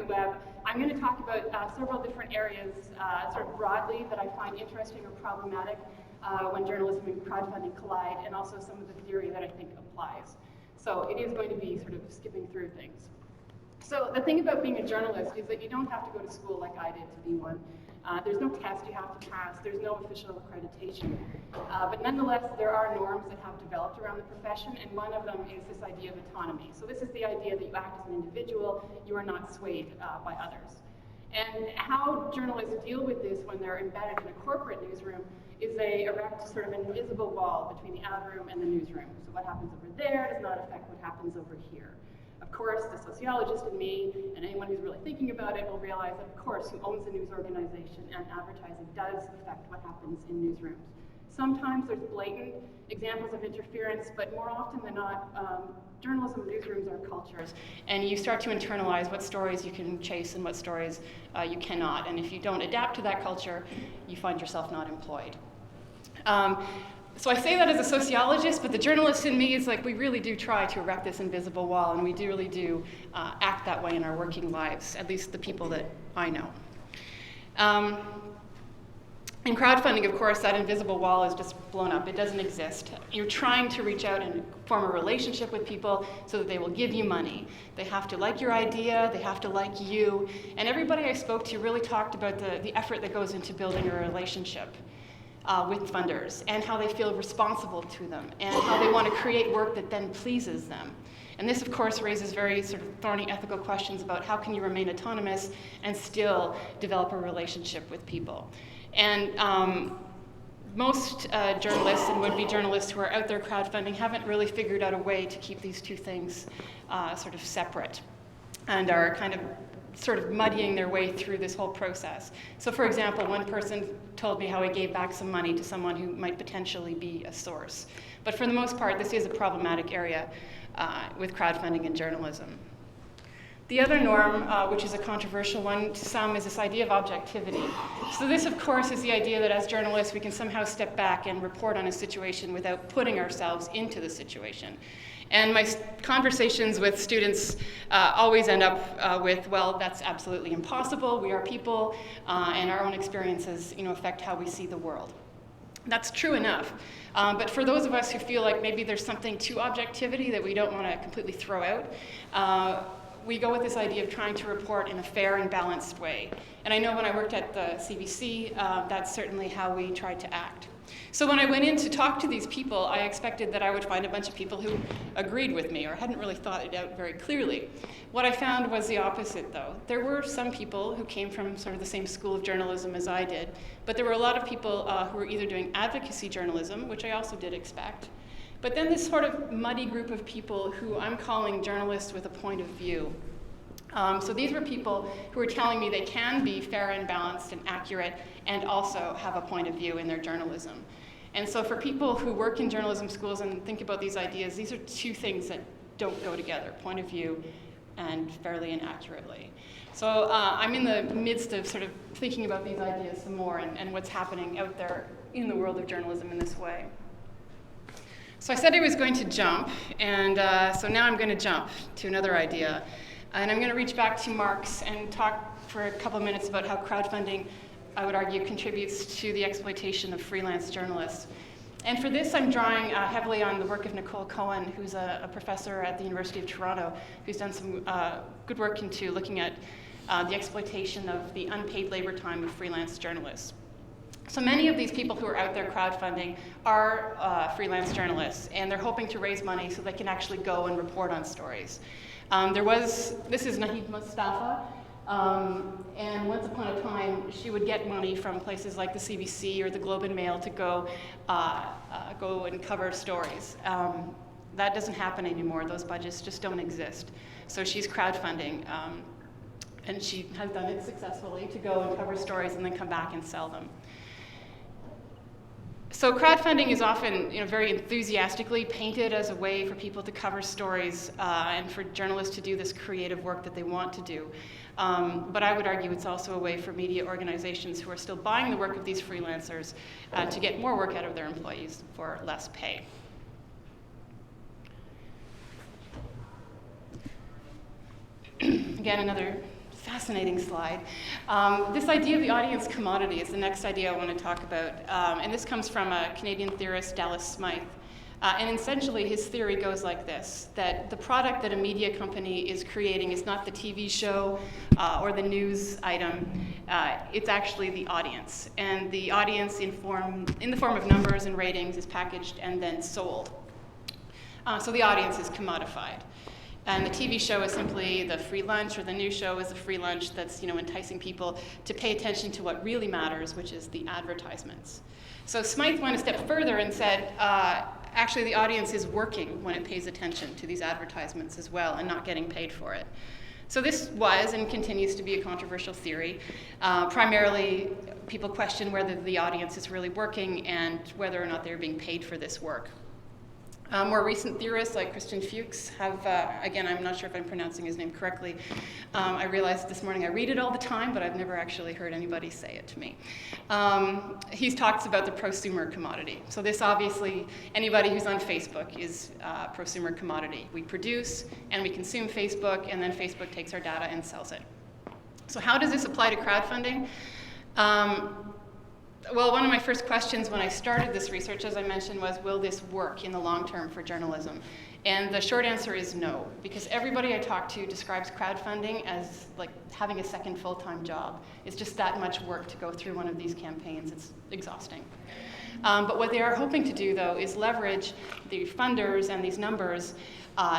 the web, I'm going to talk about several different areas, sort of broadly, that I find interesting or problematic when journalism and crowdfunding collide, and also some of the theory that I think applies. So it is going to be sort of skipping through things. So the thing about being a journalist is that you don't have to go to school like I did to be one. There's no test you have to pass. There's no official accreditation. But nonetheless, there are norms that have developed around the profession, and one of them is this idea of autonomy. So this is the idea that you act as an individual, you are not swayed by others. And how journalists deal with this when they're embedded in a corporate newsroom is they erect sort of an invisible wall between the ad room and the newsroom. So what happens over there does not affect what happens over here. Of course, the sociologist in me, and anyone who's really thinking about it, will realize that, of course, who owns the news organization and advertising does affect what happens in newsrooms. Sometimes there's blatant examples of interference, but more often than not, journalism newsrooms are cultures, and you start to internalize what stories you can chase and what stories you cannot. And if you don't adapt to that culture, you find yourself not employed. So I say that as a sociologist, but the journalist in me is like, we really do try to erect this invisible wall, and we really do act that way in our working lives, at least the people that I know. In crowdfunding, of course, that invisible wall is just blown up. It doesn't exist. You're trying to reach out and form a relationship with people so that they will give you money. They have to like your idea, they have to like you, and everybody I spoke to really talked about the effort that goes into building a relationship with funders, and how they feel responsible to them, and how they want to create work that then pleases them. And this, of course, raises very sort of thorny ethical questions about how can you remain autonomous and still develop a relationship with people. And most journalists and would-be journalists who are out there crowdfunding haven't really figured out a way to keep these two things sort of separate, and are kind of sort of muddying their way through this whole process. So for example, one person told me how he gave back some money to someone who might potentially be a source. But for the most part, this is a problematic area with crowdfunding and journalism. The other norm, which is a controversial one to some, is this idea of objectivity. So this, of course, is the idea that as journalists, we can somehow step back and report on a situation without putting ourselves into the situation. And my conversations with students always end up with, well, that's absolutely impossible. We are people, and our own experiences, affect how we see the world. That's true enough. But for those of us who feel like maybe there's something to objectivity that we don't want to completely throw out, we go with this idea of trying to report in a fair and balanced way. And I know when I worked at the CBC, that's certainly how we tried to act. So when I went in to talk to these people, I expected that I would find a bunch of people who agreed with me or hadn't really thought it out very clearly. What I found was the opposite, though. There were some people who came from sort of the same school of journalism as I did, but there were a lot of people who were either doing advocacy journalism, which I also did expect, but then this sort of muddy group of people who I'm calling journalists with a point of view. So these were people who were telling me they can be fair and balanced and accurate and also have a point of view in their journalism. And so for people who work in journalism schools and think about these ideas, these are two things that don't go together, point of view and fairly and accurately. So I'm in the midst of sort of thinking about these ideas some more and what's happening out there in the world of journalism in this way. So I said I was going to jump, and so now I'm going to jump to another idea. And I'm going to reach back to Marx and talk for a couple of minutes about how crowdfunding, I would argue, contributes to the exploitation of freelance journalists. And for this, I'm drawing heavily on the work of Nicole Cohen, who's a professor at the University of Toronto, who's done some good work into looking at the exploitation of the unpaid labor time of freelance journalists. So many of these people who are out there crowdfunding are freelance journalists, and they're hoping to raise money so they can actually go and report on stories. This is Nahid Mustafa, and once upon a time, she would get money from places like the CBC or the Globe and Mail to go and cover stories. That doesn't happen anymore. Those budgets just don't exist. So she's crowdfunding, and she has done it successfully to go and cover stories and then come back and sell them. So crowdfunding is often, very enthusiastically painted as a way for people to cover stories and for journalists to do this creative work that they want to do. But I would argue it's also a way for media organizations who are still buying the work of these freelancers to get more work out of their employees for less pay. Again, another fascinating slide. This idea of the audience commodity is the next idea I want to talk about. And this comes from a Canadian theorist, Dallas Smythe. And essentially, his theory goes like this, that the product that a media company is creating is not the TV show or the news item. It's actually the audience. And the audience in the form of numbers and ratings is packaged and then sold. So the audience is commodified. And the TV show is simply the free lunch, or the news show is the free lunch that's enticing people to pay attention to what really matters, which is the advertisements. So Smythe went a step further and said, actually the audience is working when it pays attention to these advertisements as well and not getting paid for it. So this was and continues to be a controversial theory. Primarily, people question whether the audience is really working and whether or not they're being paid for this work. More recent theorists like Christian Fuchs have, again, I'm not sure if I'm pronouncing his name correctly. I realized this morning I read it all the time, but I've never actually heard anybody say it to me. He talks about the prosumer commodity. So this obviously, anybody who's on Facebook is a prosumer commodity. We produce and we consume Facebook, and then Facebook takes our data and sells it. So how does this apply to crowdfunding? Well, one of my first questions when I started this research, as I mentioned, was, will this work in the long term for journalism? And the short answer is no, because everybody I talk to describes crowdfunding as like having a second full-time job. It's just that much work to go through one of these campaigns. It's exhausting. But what they are hoping to do, though, is leverage the funders and these numbers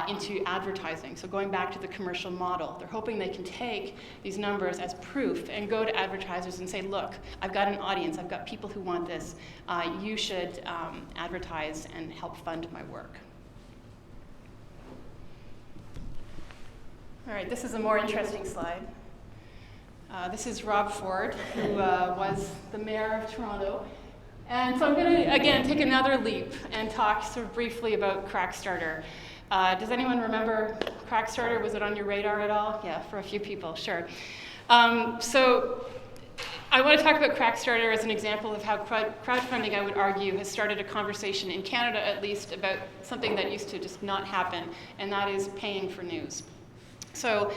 into advertising. So going back to the commercial model, they're hoping they can take these numbers as proof and go to advertisers and say, look, I've got an audience, I've got people who want this. You should advertise and help fund my work. All right, this is a more interesting slide. This is Rob Ford, who was the mayor of Toronto. And so I'm going to, again, take another leap and talk sort of briefly about Crackstarter. Does anyone remember Crackstarter? Was it on your radar at all? Yeah, for a few people, sure. So I want to talk about Crackstarter as an example of how crowdfunding, I would argue, has started a conversation in Canada, at least, about something that used to just not happen, and that is paying for news. So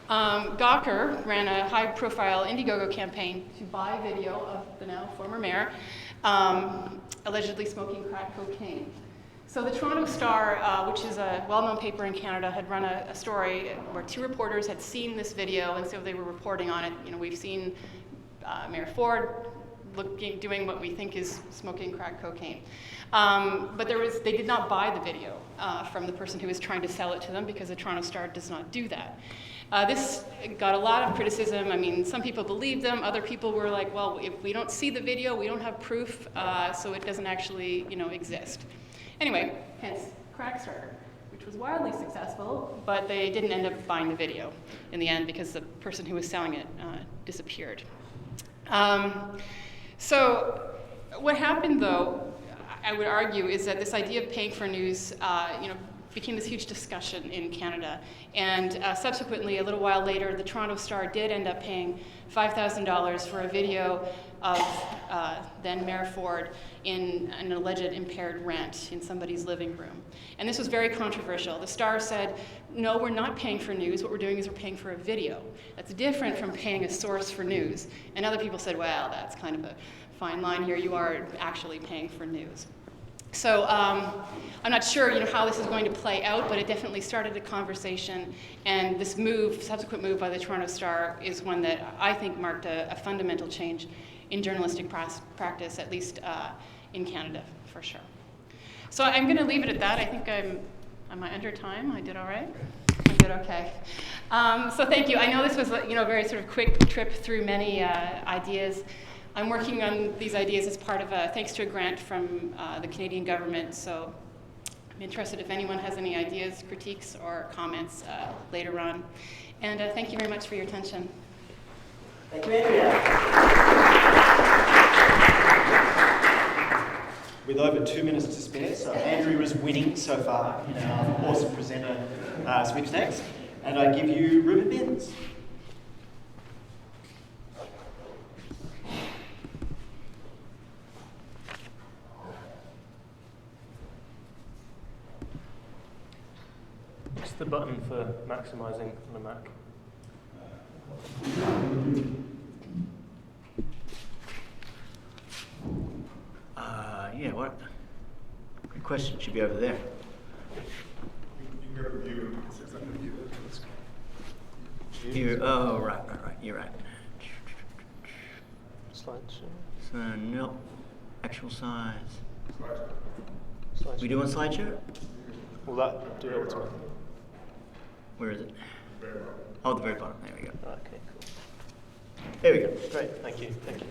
Gawker ran a high-profile Indiegogo campaign to buy video of the now former mayor allegedly smoking crack cocaine. So the Toronto Star, which is a well-known paper in Canada, had run a story where two reporters had seen this video, and so they were reporting on it. We've seen Mayor Ford doing what we think is smoking crack cocaine. But they did not buy the video from the person who was trying to sell it to them, because the Toronto Star does not do that. This got a lot of criticism. I mean, some people believed them. Other people were like, well, if we don't see the video, we don't have proof, so it doesn't actually, exist. Anyway, hence Crackstarter, which was wildly successful, but they didn't end up buying the video in the end because the person who was selling it disappeared. So what happened, though, I would argue, is that this idea of paying for news, became this huge discussion in Canada. And subsequently, a little while later, the Toronto Star did end up paying $5,000 for a video of then Mayor Ford in an alleged impaired rant in somebody's living room. And this was very controversial. The Star said, no, we're not paying for news. What we're doing is we're paying for a video. That's different from paying a source for news. And other people said, well, that's kind of a fine line here. You are actually paying for news. So I'm not sure, how this is going to play out, but it definitely started a conversation. And this subsequent move by the Toronto Star, is one that I think marked a fundamental change in journalistic practice, at least in Canada, for sure. So I'm going to leave it at that. I think am I under time? I did all right? I did okay. So thank you. I know this was a very sort of quick trip through many ideas. I'm working on these ideas as part of thanks to a grant from the Canadian government, so I'm interested if anyone has any ideas, critiques, or comments later on. And thank you very much for your attention. Thank you, Andrea. With over 2 minutes to spare, so Andrea is winning so far in our awesome presenter sweepstakes, and I give you Reuben bins. What's the button for maximising on a Mac? question should be over there. You can go to view. It says under view. Here, oh, right, you're right. Slideshow. So, no, actual size. Slideshow. We doing slideshow? Will that do it automatically? Where is it? Oh, at the very bottom, there we go. Okay, cool. There we go. Great, thank you, thank you.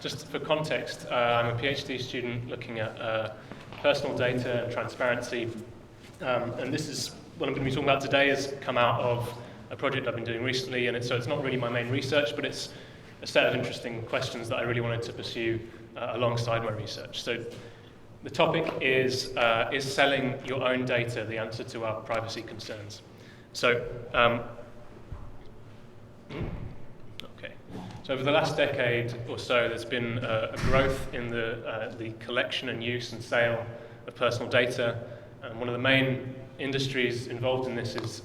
Just for context, I'm a PhD student looking at personal data and transparency, and this is what I'm going to be talking about today has come out of a project I've been doing recently, and it's not really my main research, but it's a set of interesting questions that I really wanted to pursue alongside my research. So the topic is selling your own data the answer to our privacy concerns? So, So over the last decade or so, there's been a growth in the collection and use and sale of personal data. And one of the main industries involved in this is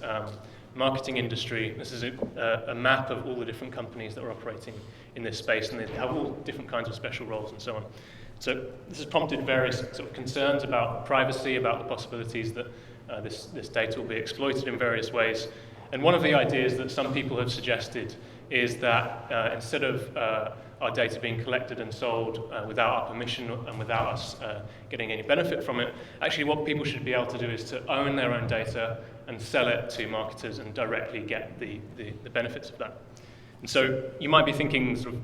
marketing industry. This is a map of all the different companies that are operating in this space, and they have all different kinds of special roles and so on. So this has prompted various sort of concerns about privacy, about the possibilities that this data will be exploited in various ways. And one of the ideas that some people have suggested is that instead of our data being collected and sold without our permission and without us getting any benefit from it, actually what people should be able to do is to own their own data and sell it to marketers and directly get the benefits of that. And so you might be thinking sort of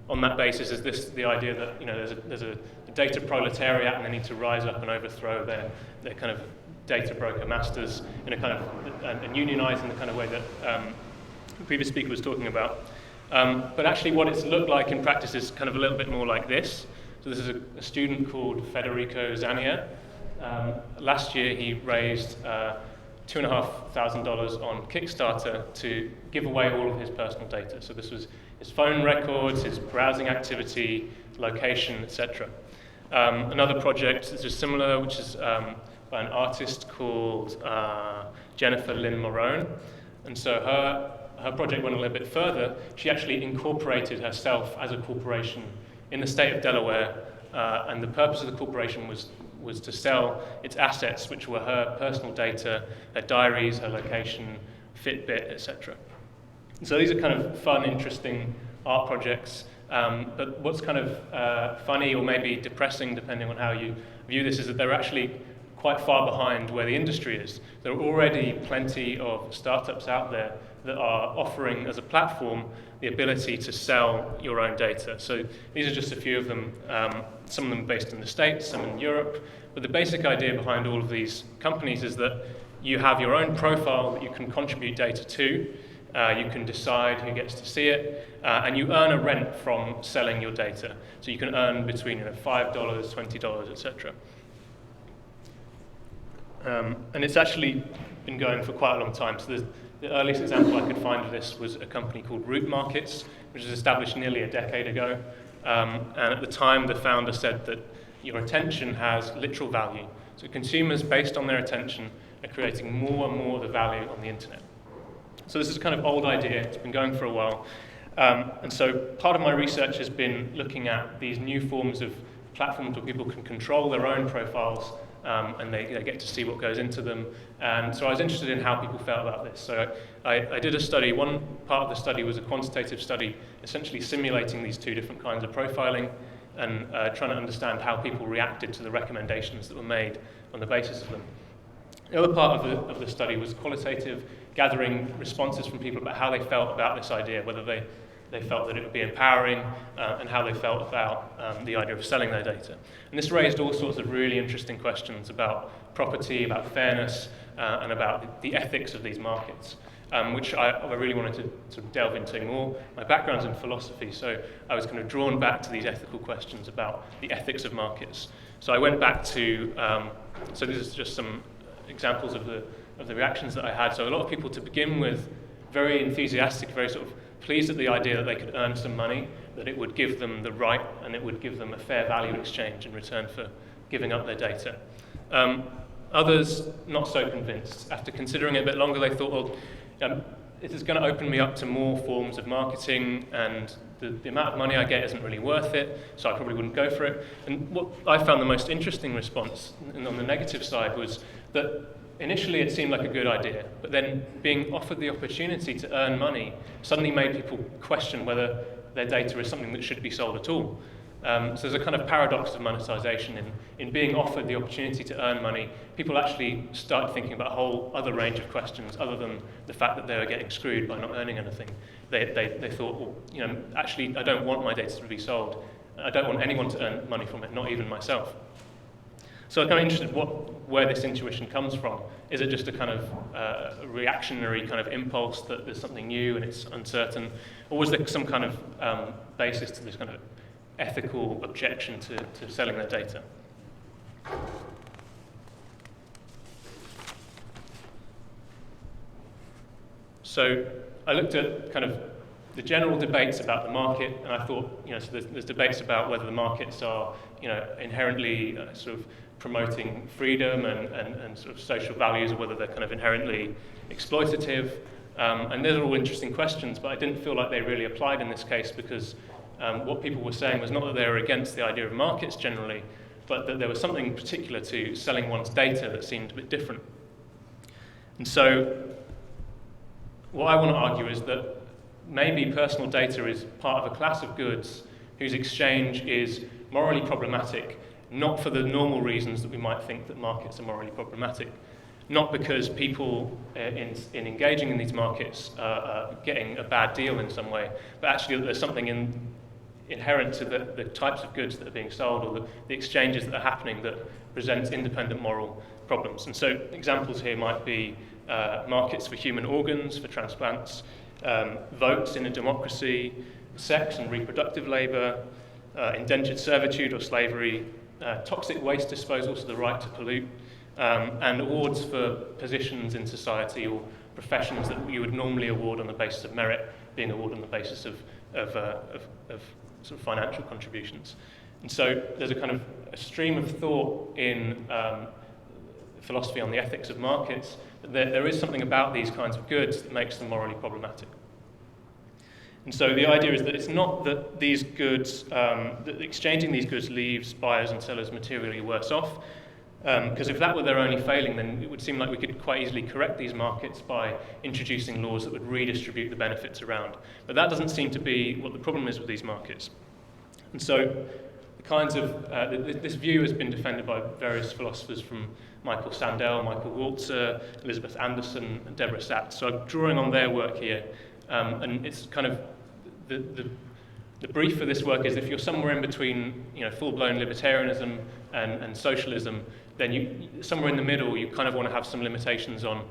on that basis, is this the idea that there's a data proletariat and they need to rise up and overthrow their kind of data broker masters in a kind of and unionize in the kind of way that the previous speaker was talking about. But actually what it's looked like in practice is kind of a little bit more like this. So this is a student called Federico Zania. Last year he raised $2,500 on Kickstarter to give away all of his personal data. So this was his phone records, his browsing activity, location, etc. Another project is just similar, which is by an artist called Jennifer Lynn Morone. And so her project went a little bit further. She actually incorporated herself as a corporation in the state of Delaware, and the purpose of the corporation was to sell its assets, which were her personal data, her diaries, her location, Fitbit, etc. So these are kind of fun, interesting art projects. But what's kind of funny or maybe depressing, depending on how you view this, is that they're actually quite far behind where the industry is. There are already plenty of startups out there that are offering as a platform the ability to sell your own data. So these are just a few of them, some of them based in the States, some in Europe. But the basic idea behind all of these companies is that you have your own profile that you can contribute data to. You can decide who gets to see it, and you earn a rent from selling your data. So you can earn between $5, $20, etc. And it's actually been going for quite a long time. So the earliest example I could find of this was a company called Root Markets, which was established nearly a decade ago. And at the time, the founder said that your attention has literal value. So consumers, based on their attention, are creating more and more of the value on the internet. So this is a kind of old idea. It's been going for a while. And so part of my research has been looking at these new forms of platforms where people can control their own profiles, and they get to see what goes into them. And so I was interested in how people felt about this. So I did a study. One part of the study was a quantitative study, essentially simulating these two different kinds of profiling and trying to understand how people reacted to the recommendations that were made on the basis of them. The other part of the study was qualitative, gathering responses from people about how they felt about this idea, whether they felt that it would be empowering, and how they felt about the idea of selling their data. And this raised all sorts of really interesting questions about property, about fairness, and about the ethics of these markets, which I really wanted to sort of delve into more. My background's in philosophy, so I was kind of drawn back to these ethical questions about the ethics of markets. So I went back to, so this is just some examples of the reactions that I had. So a lot of people, to begin with, very enthusiastic, very sort of pleased at the idea that they could earn some money, that it would give them the right and it would give them a fair value exchange in return for giving up their data. Others, not so convinced. After considering it a bit longer, they thought, well, it is going to open me up to more forms of marketing, and the amount of money I get isn't really worth it, so I probably wouldn't go for it. And what I found the most interesting response, and on the negative side, was that initially it seemed like a good idea, but then being offered the opportunity to earn money suddenly made people question whether their data is something that should be sold at all. So there's a kind of paradox of monetization in being offered the opportunity to earn money. People actually start thinking about a whole other range of questions other than the fact that they were getting screwed by not earning anything. They thought, well, you know, actually I don't want my data to be sold. I don't want anyone to earn money from it, not even myself. So I'm kind of interested where this intuition comes from. Is it just a kind of reactionary kind of impulse that there's something new and it's uncertain? Or was there some kind of basis to this kind of ethical objection to selling their data? So I looked at kind of the general debates about the market, and I thought, you know, so there's debates about whether the markets are, you know, inherently sort of promoting freedom and sort of social values, or whether they're kind of inherently exploitative. And those are all interesting questions, but I didn't feel like they really applied in this case, because what people were saying was not that they were against the idea of markets generally, but that there was something particular to selling one's data that seemed a bit different. And so what I want to argue is that maybe personal data is part of a class of goods whose exchange is morally problematic, not for the normal reasons that we might think that markets are morally problematic. Not because people in engaging in these markets are getting a bad deal in some way, but actually that there's something inherent to the types of goods that are being sold, or the exchanges that are happening, that presents independent moral problems. And so examples here might be markets for human organs, for transplants, votes in a democracy, sex and reproductive labour, indentured servitude or slavery, toxic waste disposal, so the right to pollute, and awards for positions in society or professions that you would normally award on the basis of merit, being awarded on the basis of sort of financial contributions. And so there's a kind of a stream of thought in philosophy on the ethics of markets, that there is something about these kinds of goods that makes them morally problematic. And so the idea is that it's not that these goods, that exchanging these goods leaves buyers and sellers materially worse off, because if that were their only failing, then it would seem like we could quite easily correct these markets by introducing laws that would redistribute the benefits around. But that doesn't seem to be what the problem is with these markets. And so the kinds of, this view has been defended by various philosophers, from Michael Sandel, Michael Walzer, Elizabeth Anderson, and Deborah Satz. So I'm drawing on their work here. And it's kind of, the brief for this work is, if you're somewhere in between, you know, full-blown libertarianism and socialism, then somewhere in the middle, you kind of want to have some limitations on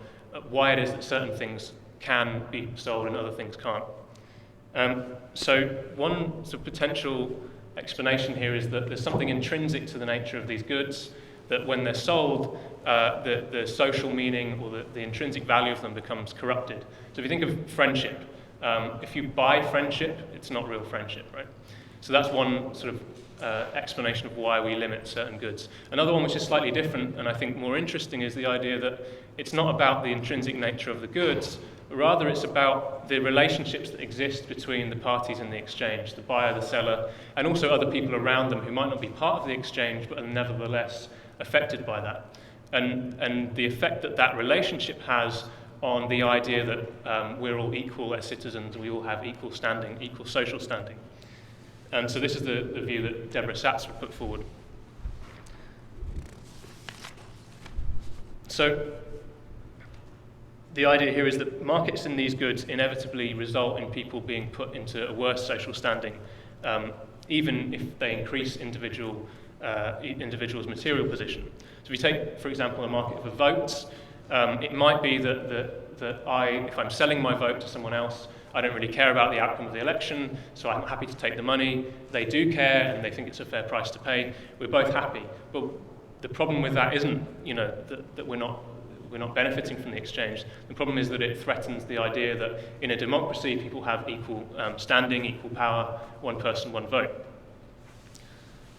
why it is that certain things can be sold and other things can't. So one sort of potential explanation here is that there's something intrinsic to the nature of these goods, that when they're sold, the social meaning or the intrinsic value of them becomes corrupted. So if you think of friendship, if you buy friendship, it's not real friendship, right? So that's one sort of explanation of why we limit certain goods. Another one, which is slightly different and I think more interesting, is the idea that it's not about the intrinsic nature of the goods, but rather it's about the relationships that exist between the parties in the exchange, the buyer, the seller, and also other people around them who might not be part of the exchange but are nevertheless affected by that. And the effect that that relationship has on the idea that we're all equal as citizens, we all have equal standing, equal social standing. And so this is the view that Deborah Satz would put forward. So the idea here is that markets in these goods inevitably result in people being put into a worse social standing, even if they increase individuals' material position. So if you take, for example, a market for votes, it might be that if I'm selling my vote to someone else, I don't really care about the outcome of the election, so I'm happy to take the money. They do care, and they think it's a fair price to pay. We're both happy. But the problem with that isn't, you know, that we're not benefiting from the exchange. The problem is that it threatens the idea that in a democracy, people have equal standing, equal power, one person, one vote.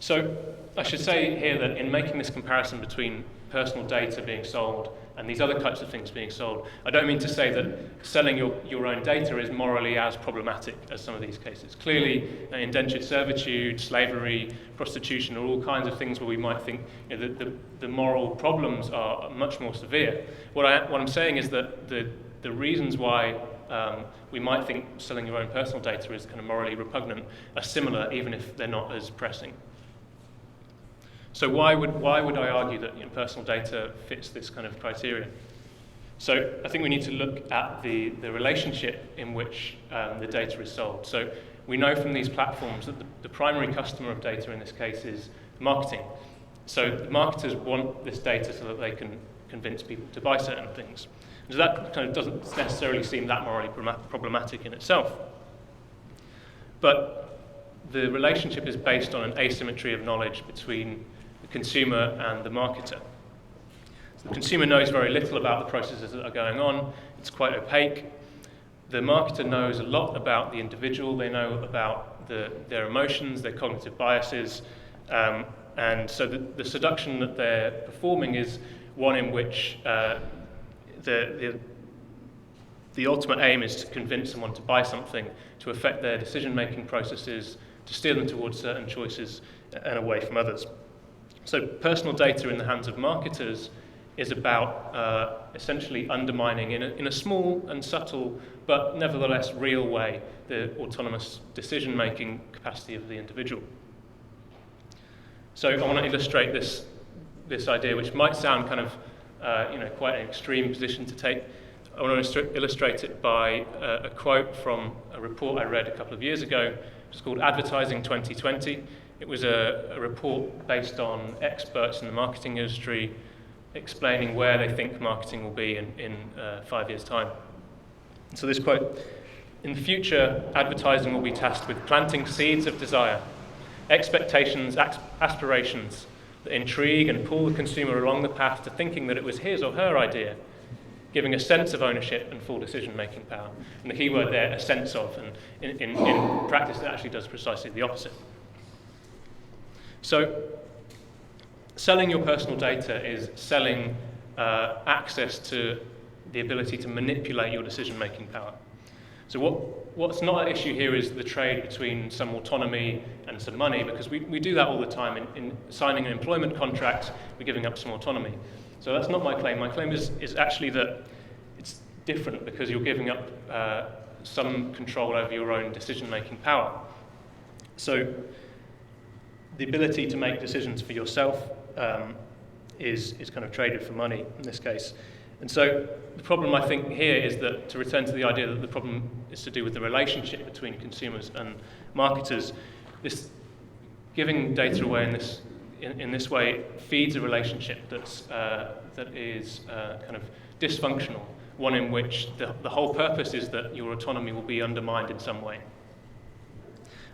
So I should say here that in making this comparison between personal data being sold and these other types of things being sold. I don't mean to say that selling your own data is morally as problematic as some of these cases. Clearly, indentured servitude, slavery, prostitution are all kinds of things where we might think the moral problems are much more severe. What I'm saying is that the reasons why we might think selling your own personal data is kind of morally repugnant are similar, even if they're not as pressing. So why would I argue that personal data fits this kind of criteria? So I think we need to look at the relationship in which the data is sold. So we know from these platforms that the primary customer of data in this case is marketing. So the marketers want this data so that they can convince people to buy certain things. So that kind of doesn't necessarily seem that morally problematic in itself. But the relationship is based on an asymmetry of knowledge between the consumer and the marketer. So the consumer knows very little about the processes that are going on. It's quite opaque. The marketer knows a lot about the individual. They know about their emotions, their cognitive biases. And so the seduction that they're performing is one in which the ultimate aim is to convince someone to buy something, to affect their decision-making processes, to steer them towards certain choices and away from others. So personal data in the hands of marketers is about essentially undermining in a small and subtle but nevertheless real way the autonomous decision-making capacity of the individual. So I want to illustrate this idea, which might sound kind of quite an extreme position to take. I want to illustrate it by a quote from a report I read a couple of years ago. It's called Advertising 2020. It was a report based on experts in the marketing industry explaining where they think marketing will be in 5 years' time. So this quote: "In the future, advertising will be tasked with planting seeds of desire, expectations, aspirations that intrigue and pull the consumer along the path to thinking that it was his or her idea, giving a sense of ownership and full decision-making power." And the key word there, a sense of, and in practice it actually does precisely the opposite. So selling your personal data is selling access to the ability to manipulate your decision-making power. So what's not at issue here is the trade between some autonomy and some money, because we do that all the time. In signing an employment contract, we're giving up some autonomy. So that's not my claim. My claim is actually that it's different because you're giving up some control over your own decision-making power. So the ability to make decisions for yourself is kind of traded for money in this case. And so the problem, I think, here is that, to return to the idea that the problem is to do with the relationship between consumers and marketers, this giving data away in this way feeds a relationship that is kind of dysfunctional, one in which the whole purpose is that your autonomy will be undermined in some way.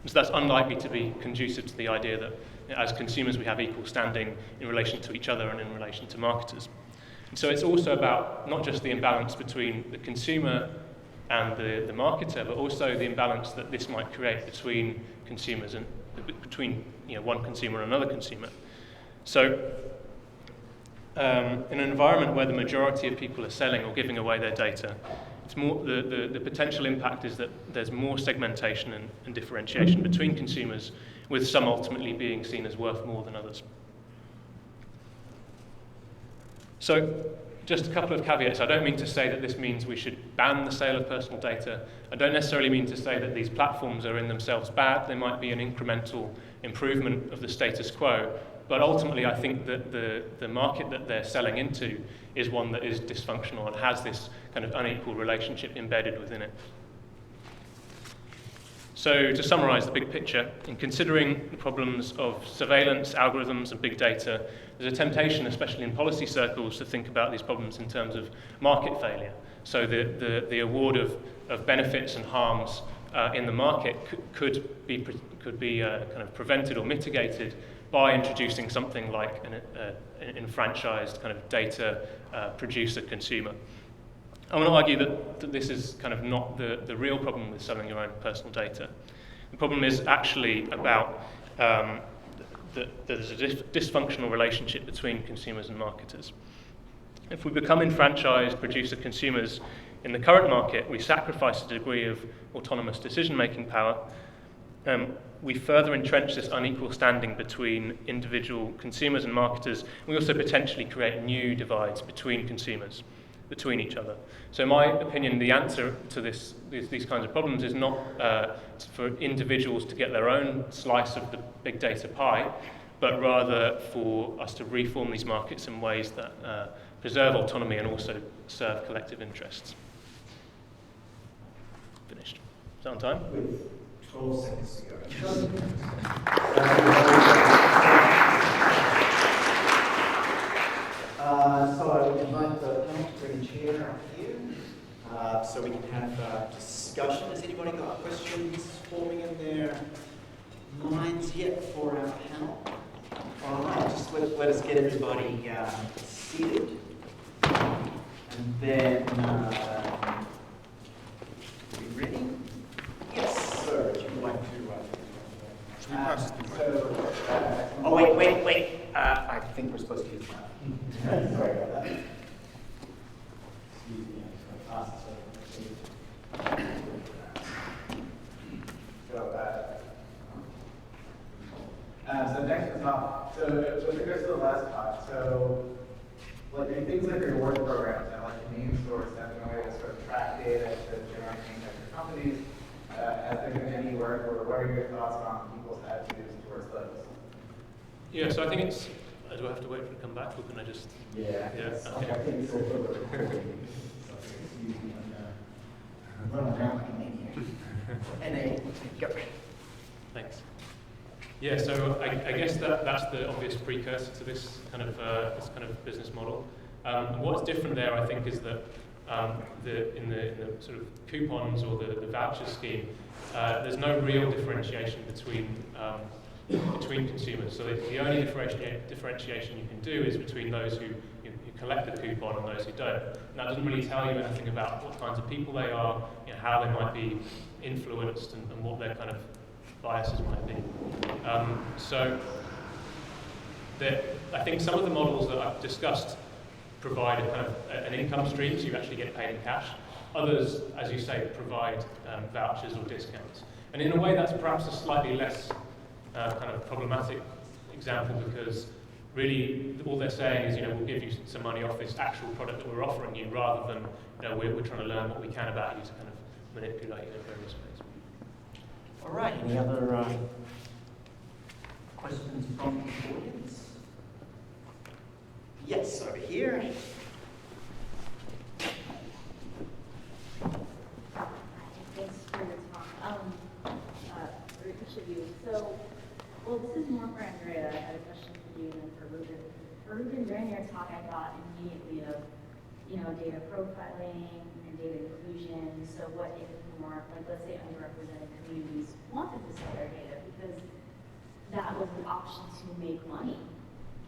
And so that's unlikely to be conducive to the idea that as consumers we have equal standing in relation to each other and in relation to marketers. And so it's also about not just the imbalance between the consumer and the marketer, but also the imbalance that this might create between consumers and between one consumer and another consumer. So in an environment where the majority of people are selling or giving away their data, it's more the potential impact is that there's more segmentation and differentiation between consumers, with some ultimately being seen as worth more than others. So just a couple of caveats. I don't mean to say that this means we should ban the sale of personal data. I don't necessarily mean to say that these platforms are in themselves bad. They might be an incremental improvement of the status quo. But ultimately, I think that the market that they're selling into is one that is dysfunctional and has this kind of unequal relationship embedded within it. So to summarize the big picture, in considering the problems of surveillance, algorithms, and big data, there's a temptation, especially in policy circles, to think about these problems in terms of market failure. So the award of benefits and harms in the market could be kind of prevented or mitigated by introducing something like an enfranchised kind of data producer consumer. I want to argue that this is kind of not the real problem with selling your own personal data. The problem is actually about that there's a dysfunctional relationship between consumers and marketers. If we become enfranchised producer consumers in the current market, we sacrifice a degree of autonomous decision-making power. We further entrench this unequal standing between individual consumers and marketers. We also potentially create new divides between consumers, between each other. So in my opinion, the answer to these kinds of problems is not for individuals to get their own slice of the big data pie, but rather for us to reform these markets in ways that preserve autonomy and also serve collective interests. Finished. Is that on time? With 12 seconds to go. So I would invite the panel to bring a chair up here so we can have discussion. Has anybody got questions forming in their minds yet for our panel? All right, just let us get everybody seated. And then, are we ready? Yes, sir. Would you like to? Should we pass this thing? Oh, wait. I think we're supposed to use that. Sorry about that. Excuse me, I'm just going to pass this over. So next is not, so with regards to the last talk, so like things like reward programs and like convenience stores having a way to sort of track data to generate things like your companies, has there been any work, or what are your thoughts on people's attitudes towards those? Yeah, so I think it's, do I have to wait for it to come back, or can I just? Yeah. Okay. I think it's all for the recording. Excuse me, I'm running around like a maniac. NA, go. Thanks. Yeah, so I guess that's the obvious precursor to this kind of business model. And what's different there, I think, is that in the sort of coupons or the voucher scheme, there's no real differentiation between consumers. So the only differentiation you can do is between those who collect the coupon and those who don't. And that doesn't really tell you anything about what kinds of people they are, how they might be influenced, and what their kind of biases might be. So I think some of the models that I've discussed provide a kind of an income stream, so you actually get paid in cash. Others, as you say, provide vouchers or discounts. And in a way, that's perhaps a slightly less kind of problematic example, because really all they're saying is, we'll give you some money off this actual product that we're offering you, rather than we're trying to learn what we can about you to kind of manipulate you in various ways. All right, any other questions from the audience? Yes, over here. Thanks for your talk. For each of you. So, well, this is more for Andrea. I had a question for you and then for Reuben. For Reuben, during your talk, I thought immediately of, data profiling and data inclusion. So what if more, like, let's say underrepresented communities wanted to sell their data because that was an option to make money.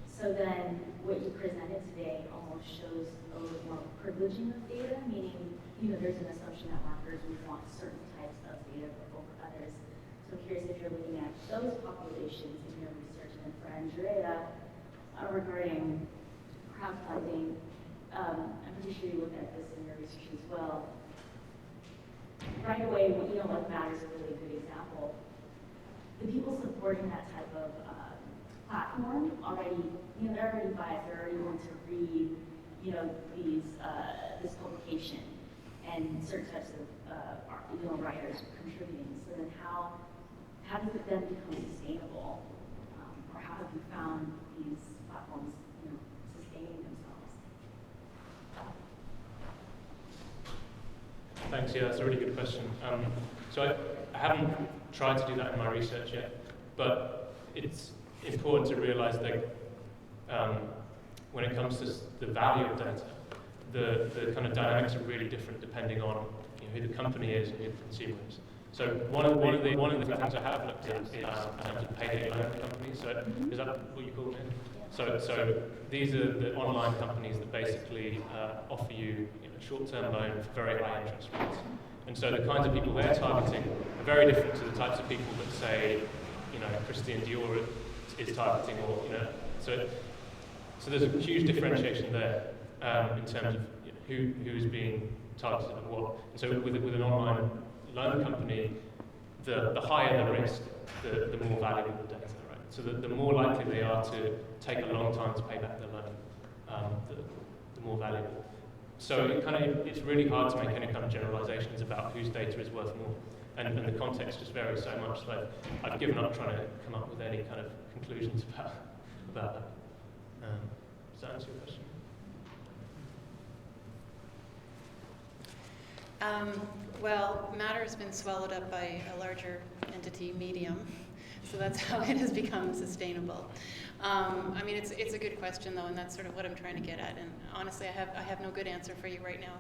So then what you presented today almost shows a little more privileging of data, meaning, there's an assumption that marketers would want certain types of data over others. So I'm curious if you're looking at those populations in your research. And then for Andrea, regarding crowdfunding, I'm pretty sure you look at this in your research as well. Right away, what matters is a really good example. The people supporting that type of platform already, they're already biased. They're already going to read, this publication and certain types of, writers contributing. So then, how does it then become sustainable, or how have you found these platforms, sustaining themselves? Thanks, yeah, that's a really good question. So I haven't tried to do that in my research yet, but it's important to realize that when it comes to the value of data, the kind of dynamics are really different depending on who the company is and who the consumer is. So one of the things I have looked at is in terms of payday loan companies. So is that what you call them? So these are the online companies that basically offer you short-term loan for very high interest rates. And so the kinds of people they're targeting are very different to the types of people that say, Christian Dior is targeting, or so there's a huge differentiation there in terms of who is being targeted and what. And so with an online loan company, the higher the risk, the more valuable the data, right? So the more likely they are to take a long time to pay back the loan, the more valuable. So it's really hard to make any kind of generalizations about whose data is worth more. And the context just varies so much that I've given up trying to come up with any kind of conclusions about that. Does that answer your question? Well, matter has been swallowed up by a larger entity, medium, so that's how it has become sustainable. I mean, it's a good question though, and that's sort of what I'm trying to get at. And honestly, I have no good answer for you right now.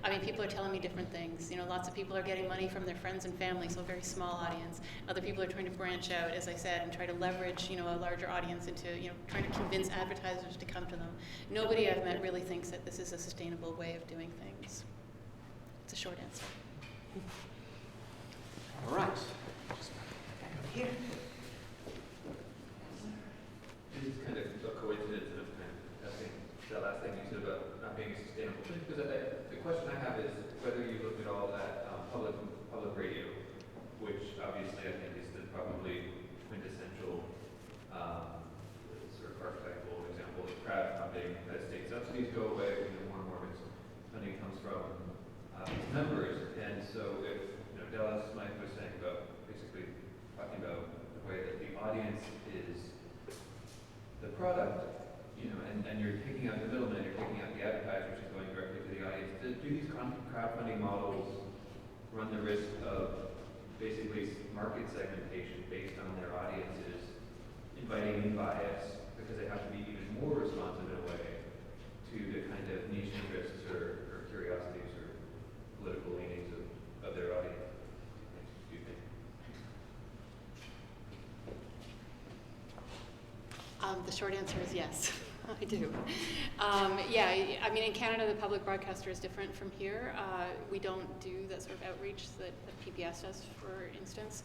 I mean, people are telling me different things. Lots of people are getting money from their friends and family, so a very small audience. Other people are trying to branch out, as I said, and try to leverage, a larger audience into, trying to convince advertisers to come to them. Nobody I've met really thinks that this is a sustainable way of doing things. It's a short answer. All right. Just back over here. This is kind of a coincidence of I think the last thing you said about not being sustainable. Because the question I have is whether you looked at all that public radio, which obviously I think is the probably quintessential sort of archetypal example of crowdfunding. As state subsidies go away, more and more of its funding comes from its members. And so if Dallas Mike was saying about basically talking about the way that the audience is the product, and you're taking out the middleman, you're taking out the advertiser, which is going directly to the audience. Do these crowdfunding models run the risk of basically market segmentation based on their audiences, inviting in bias, because they have to be even more responsive in a way to the kind of niche interests or curiosities or political leanings of their audience? Do you think? The short answer is yes, I do. Yeah, I mean, in Canada, the public broadcaster is different from here. We don't do that sort of outreach that PBS does, for instance.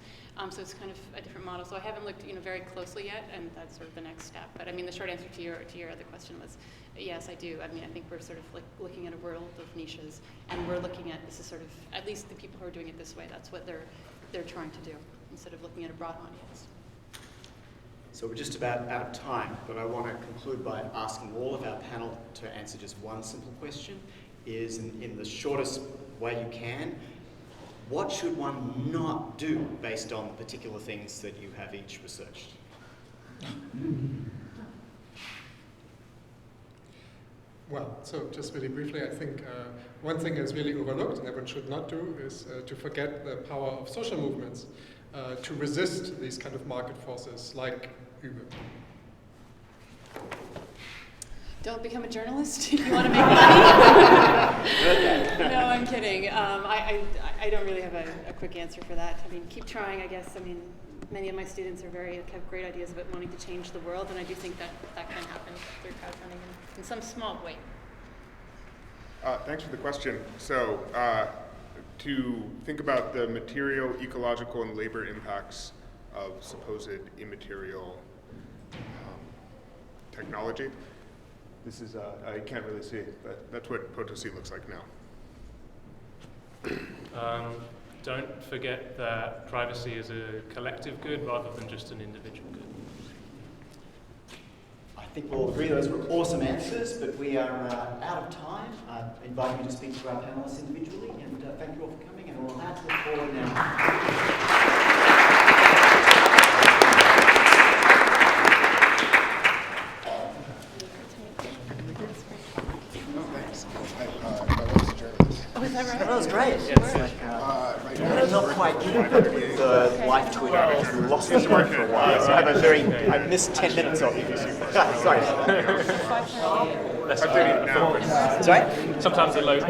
So it's kind of a different model. So I haven't looked, very closely yet, and that's sort of the next step. But I mean, the short answer to your other question was yes, I do. I mean, I think we're sort of like looking at a world of niches, and we're looking at this is sort of, at least the people who are doing it this way, that's what they're trying to do, instead of looking at a broad audience. So we're just about out of time, but I want to conclude by asking all of our panel to answer just one simple question, is in the shortest way you can, what should one not do based on the particular things that you have each researched? Well, so just really briefly, I think one thing is really overlooked and everyone should not do is to forget the power of social movements to resist these kind of market forces like Reuben. Don't become a journalist if you want to make money. No, I'm kidding. I don't really have a quick answer for that. I mean, keep trying, I guess. I mean, many of my students have great ideas about wanting to change the world, and I do think that can happen through crowdfunding in some small way. Thanks for the question. So, to think about the material, ecological, and labor impacts of supposed immaterial technology. This is, I can't really see, but that's what Potosi looks like now. Don't forget that privacy is a collective good rather than just an individual good. I think we'll agree those were awesome answers, but we are out of time. I invite you to speak to our panelists individually, and thank you all for coming, and we'll have to look forward now. That was great. I'm not quite with the live Twitter. I lost the for a while. So I missed 10 minutes of it. Sorry. Sorry? Sometimes it loads.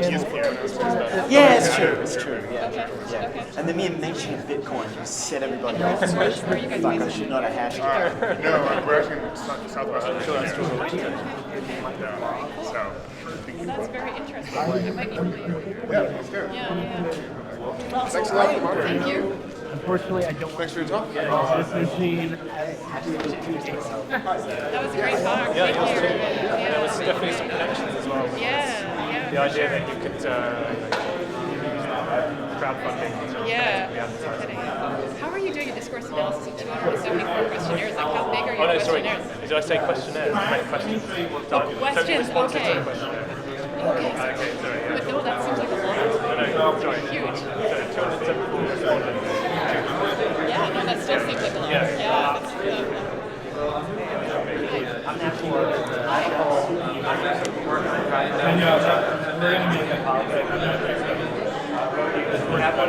Yeah, it's true. It's true. Yeah. And the mere mention of Bitcoin just set everybody off. Like I should not have hashed it. No, we're actually in Southwest. I'm sure that's true. So. Well, that's very interesting. It might be really. Yeah, let's do it. Yeah. Well, Thanks a lot for moderating. Thank you. Unfortunately, I don't want Thanks for your talk. this machine. That was a great talk. Yeah, Thank it was you. too. Yeah. There was definitely some connections as well. Yeah, The idea that you could use crowdfunding to Yeah. advertising. How are you doing a discourse analysis of 274 questionnaires? Like, how big are your Oh no, sorry. questionnaires? Did I say questionnaires? I meant questions. Questions, Responses okay. to a questionnaire. Okay. Okay, sorry. Yeah. But no, that seems like a lot. No, sorry. Huge. So 274 respondents. Yeah, no, that still seems like a lot. Yeah. That's, And we're going to make a